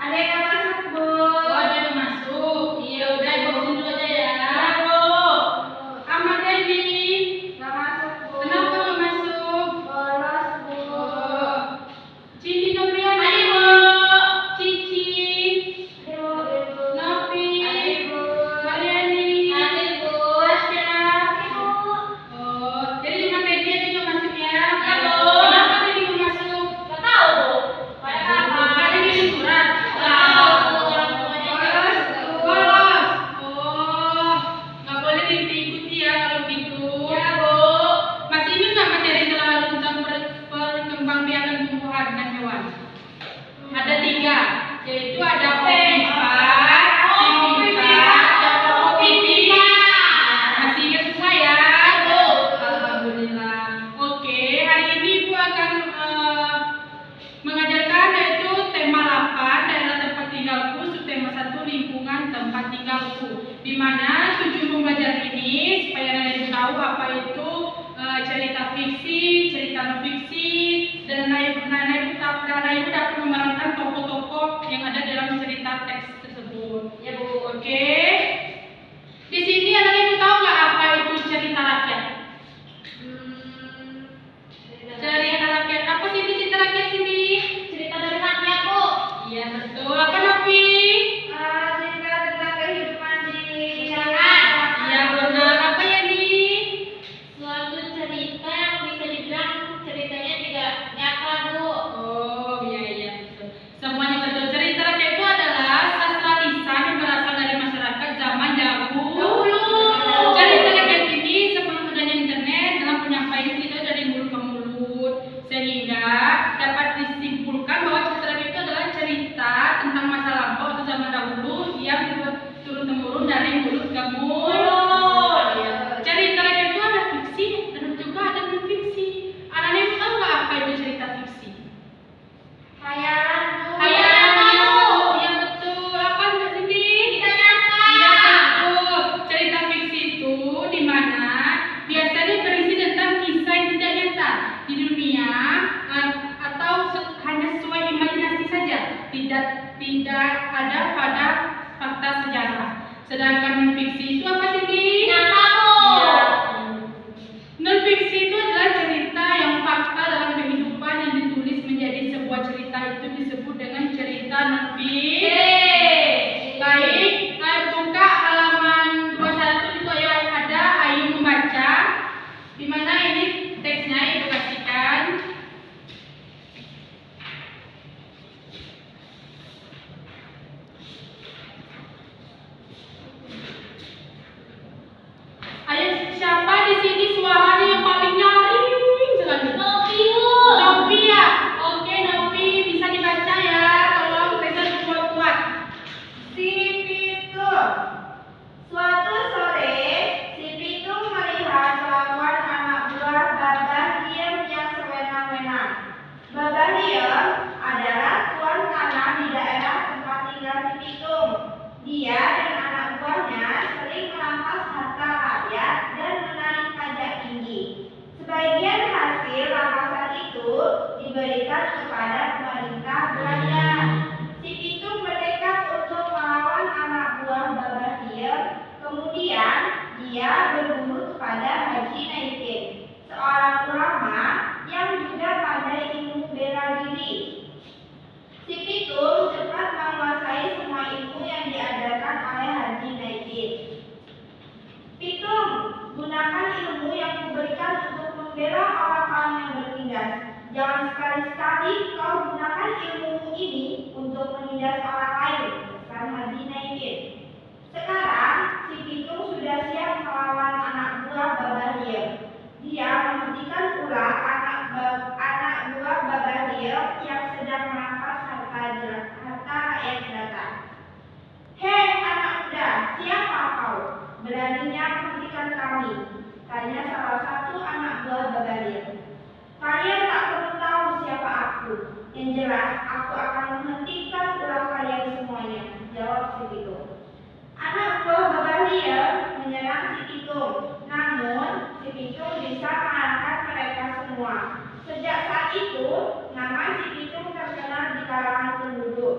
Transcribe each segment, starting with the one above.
Ada yang masuk, Bu? Oh, ada yang masuk. Iya, udah Ibu sini dulu aja ya. Bu. Ahmad Devi. Nggak masuk, Bu. Kenapa nggak masuk? Bolos, Bu. Oh. Cindy Nopriana. Ayo, Bu. Cici. Ayo, Bu. Novi. Ayo, Bu. Mariani. Ayo, Bu. Tasya. Ayo, Bu. Oh, jadi cuma Devi aja yang masuk ya? Iya, Bu. Kenapa Devi nggak masuk? Nggak tahu, Bu. Pada apa? Ada ngirim surat. Bolos. Oh, nggak boleh diikuti ya kalau gitu. Ya, Bu. Masih ingat nggak materi yang telah lalu tentang perkembangbiakan tumbuhan dan hewan? Ada 3, yaitu ada ovipa, sivipa, dan ovipara. Masih ingat semua ya? Bu. Alhamdulillah. Oke, hari ini Ibu akan mengajarkan yaitu tema 8 daerah tempat tinggalku, subtema 1 lingkungan tempat tinggalku. Di mana tujuan pembelajaran ini supaya kalian tahu apa itu cerita fiksi, cerita non fiksi, dan Ibu dapat memerankan tokoh-tokoh yang ada dalam cerita teks tersebut. Ya, Bu. Oke. Di sini anak Ibu tahu nggak apa itu cerita rakyat? Cerita rakyat apa sih ini cerita rakyat sini? Cerita dari rakyat, Bu. Iya betul. Apa Novi? Cerita tentang kehidupan di masyarakat. Iya benar. Apa ya nih? Suatu cerita yang bisa dibilang ceritanya tidak nyata, Bu. Oh iya betul. Semuanya betul. Cerita rakyat itu adalah sastra lisan yang berasal dari masyarakat zaman dahulu. Cerita rakyat ini sebelum adanya internet dalam penyampaian cerita dari mulut ke mulut, sehingga dapat disimpulkan bahwa cerita rakyat itu adalah cerita tentang masa lampau atau zaman dahulu yang turun temurun dari mulut ke mulut. Cerita rakyat itu ada fiksi dan juga ada non fiksi. Anak-anak ibu tahu nggak apa itu cerita fiksi? Hayalan, Bu. Hayalan, yang betul. Apa Mbak Cindy? Tidak nyata. Iya betul. Cerita fiksi itu di mana biasanya berisi tentang kisah yang tidak nyata di dunia atau hanya sesuai imajinasi saja, tidak ada pada fakta sejarah. Sedangkan non fiksi itu apa sih? Nyata, Bu. Non fiksi itu adalah cerita yang fakta dalam kehidupan yang ditulis menjadi sebuah cerita, itu disebut dengan cerita non fiksi. Baik, buka halaman 21 itu ayo membaca. Di mana ini teksnya Ibu kasihkan. Ayo, siapa di sini suaranya yang paling nyaring sekali? Novi, Bu. Novi ya? Oke Novi, bisa dibaca ya. Tolong pesan kuat-kuat. Si Pitung. Suatu sore, si Pitung melihat lawan anak buah Babah Diem yang sewenang-wenang. Babah Diem adalah tuan tanah di daerah tempat tinggal si Pitung. Dia dan anak buahnya sering merampas harta rakyat dan menarik pajak tinggi. Sebagian hasil rampasan itu diberikan kepada pemerintah Belanda. Si Pitung bertekad untuk melawan anak buah Babah Diem. Kemudian dia berburu kepada Haji Naikin, seorang ulama yang juga pandai ilmu bela diri. Si Pitung cepat menguasai semua ilmu yang diajarkan oleh Haji Naikin. Pitung, gunakan ilmu yang kuberikan untuk membela orang-orang yang bertindas. Jangan sekali-sekali kau gunakan ilmu ini untuk menindas orang lain, pesan Haji Naikin. Sekarang, si Pitung sudah siap melawan anak buah Babah Diem. Dia menghentikan pula anak buah Babah Diem yang sedang merampas harta rakyat jelata. Hei anak muda, siapa kau? Beraninya menghentikan kami, tanya salah satu anak buah Babah Diem. Kalian tak perlu tahu siapa aku. Yang jelas, aku akan menghentikan ulah kalian semuanya, jawab si Pitung. Anak buah Babah Diem menyerang si Pitung, namun si Pitung bisa mengalahkan mereka semua. Sejak saat itu, nama si Pitung terkenal di kalangan penduduk.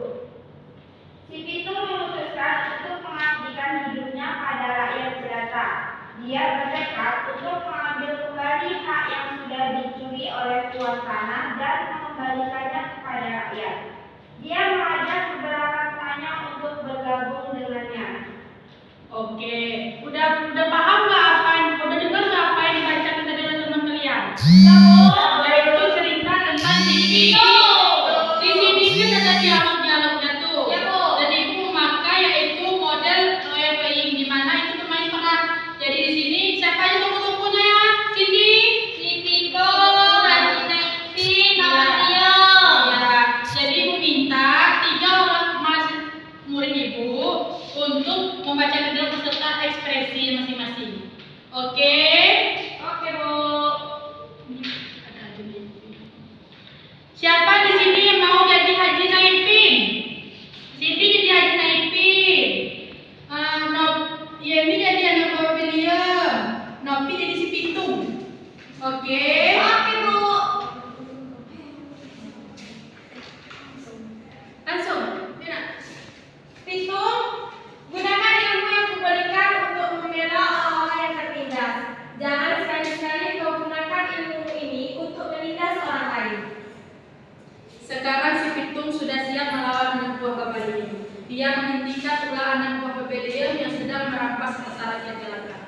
membaca judul beserta ekspresi masing-masing. Oke? Oke, Bu. Ada aja nih. Siapa di sini yang mau jadi Haji Naipin? Siti jadi Haji Naipin. Yemi jadi anak bapak beliau. Nopi jadi si Pitung. Oke? Oke, Bu. Langsung. Mina. Pitung, gunakan ilmu yang kuberikan untuk membela orang-orang yang tertindas. Jangan sekali-sekali kau gunakan ilmu ini untuk menindas orang lain. Sekarang si Pitung sudah siap melawan anak buah bapak ini. Dia menghentikan ulah anak buah bapak beliau yang sedang merampas harta rakyat jelata.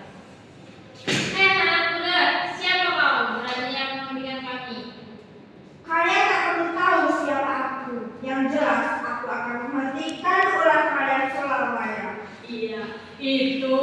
Anak muda, siapa kau? Berani yang menghentikan kami. Kalian tak perlu tahu siapa aku. Yang jelas, aku akan menghentikan ulah kalian selamanya. Iya, itu